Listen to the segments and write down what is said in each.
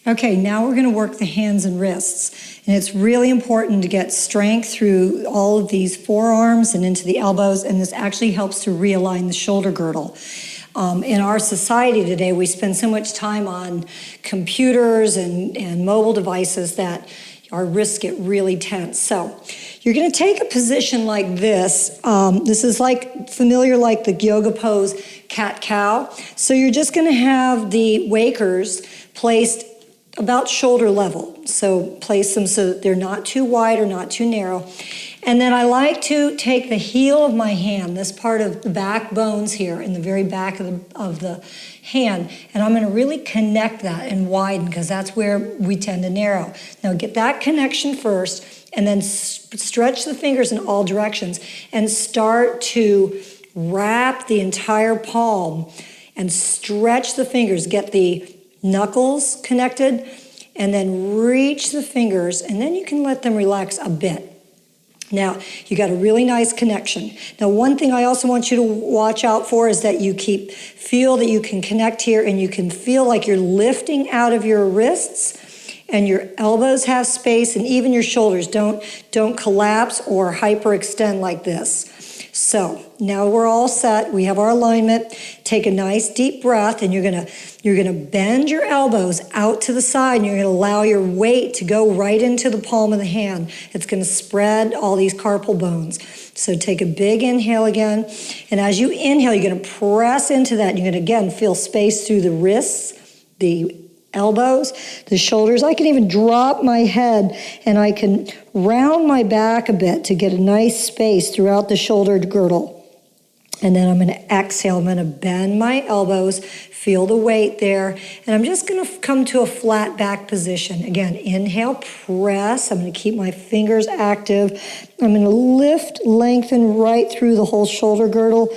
Okay, now we're going to work the hands and wrists. And it's really important to get strength through all of these forearms and into the elbows, and this actually helps to realign the shoulder girdle. In our society today, we spend so much time on computers and mobile devices that our wrists get really tense. So you're going to take a position like this. This is familiar like the yoga pose, cat-cow. So you're just going to have the wakers placed about shoulder level. So place them so that they're not too wide or not too narrow. And then I like to take the heel of my hand, this part of the back bones here in the very back of the hand, and I'm going to really connect that and widen because that's where we tend to narrow. Now get that connection first and then stretch the fingers in all directions and start to wrap the entire palm and stretch the fingers. Get the knuckles connected and then reach the fingers, and then you can let them relax a bit. Now, you got a really nice connection. Now, one thing I also want you to watch out for is that you feel that you can connect here and you can feel like you're lifting out of your wrists and your elbows have space and even your shoulders don't collapse or hyperextend like this. So now we're all set. We have our alignment. Take a nice deep breath, and you're gonna bend your elbows out to the side, and you're gonna allow your weight to go right into the palm of the hand. It's gonna spread all these carpal bones. So take a big inhale again, and as you inhale, you're gonna press into that. You're gonna again feel space through the wrists, the elbows, the shoulders. I can even drop my head and I can round my back a bit to get a nice space throughout the shoulder girdle. And then I'm going to exhale. I'm going to bend my elbows, feel the weight there, and I'm just going to come to a flat back position. Again, inhale, press. I'm going to keep my fingers active. I'm going to lift, lengthen right through the whole shoulder girdle.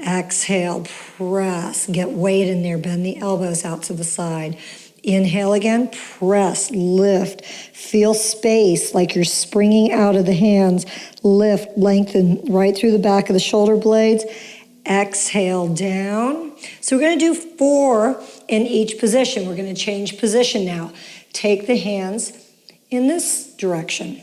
Exhale, press, get weight in there, bend the elbows out to the side. Inhale again, press, lift, feel space like you're springing out of the hands. Lift, lengthen right through the back of the shoulder blades. Exhale down. So we're going to do 4 in each position. We're going to change position now. Take the hands in this direction.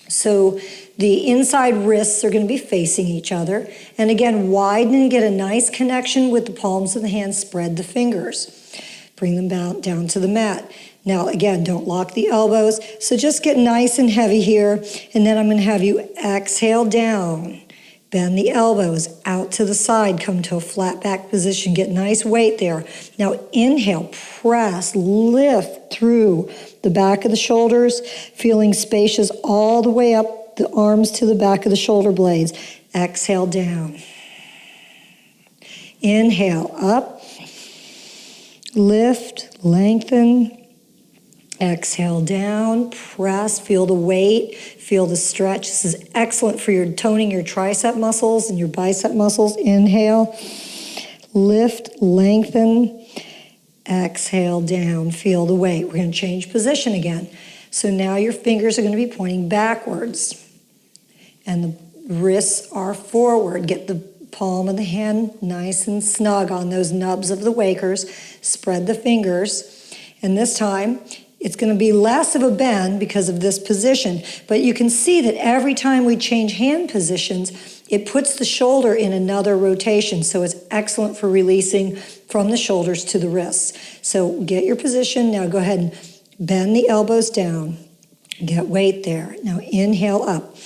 So the inside wrists are going to be facing each other. And again, widen and get a nice connection with the palms of the hands. Spread the fingers. Bring them down to the mat. Now, again, don't lock the elbows. So just get nice and heavy here. And then I'm going to have you exhale down. Bend the elbows out to the side. Come to a flat back position. Get nice weight there. Now, inhale, press, lift through the back of the shoulders, feeling spacious all the way up the arms to the back of the shoulder blades. Exhale down. Inhale up. Lift, lengthen. Exhale down, press, feel the weight, feel the stretch. This is excellent for your toning your tricep muscles and your bicep muscles. Inhale, lift, lengthen. Exhale down, feel the weight. We're going to change position again. So now your fingers are going to be pointing backwards and the wrists are forward. Get the palm of the hand nice and snug on those nubs of the wakers. Spread the fingers. And this time, it's going to be less of a bend because of this position. But you can see that every time we change hand positions, it puts the shoulder in another rotation. So it's excellent for releasing from the shoulders to the wrists. So get your position. Now go ahead and bend the elbows down. Get weight there. Now inhale up.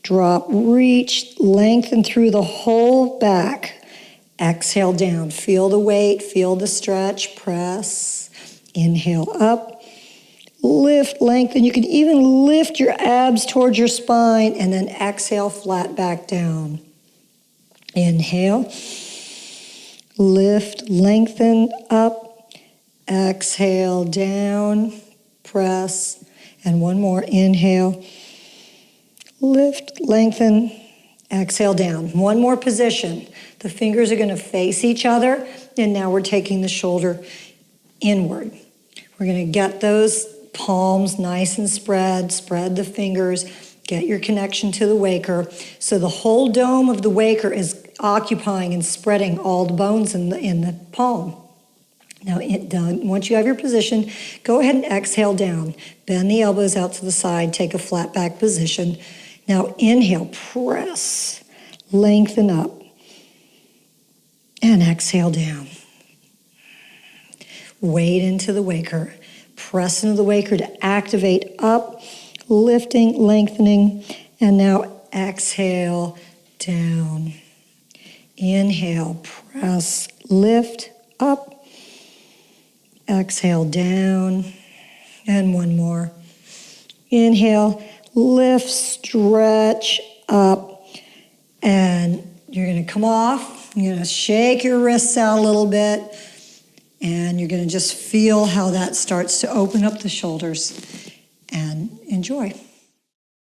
Drop, reach, lengthen through the whole back. Exhale down. Feel the weight, feel the stretch, press. Inhale up. Lift, lengthen. You can even lift your abs towards your spine and then exhale, flat back down. Inhale. Lift, lengthen, up. Exhale, down. Press. And one more. Inhale. Lift, lengthen, exhale down. One more position. The fingers are going to face each other, and now we're taking the shoulder inward. We're going to get those palms nice and spread the fingers, get your connection to the waker. So the whole dome of the waker is occupying and spreading all the bones in the palm. Now, once you have your position, go ahead and exhale down. Bend the elbows out to the side, take a flat back position. Now, inhale, press, lengthen up, and exhale down. Weight into the waker. Press into the waker to activate up, lifting, lengthening, and now exhale down. Inhale, press, lift, up. Exhale down, and one more. Inhale, lift, stretch up, and you're going to come off. You're going to shake your wrists out a little bit, and you're going to just feel how that starts to open up the shoulders, and enjoy.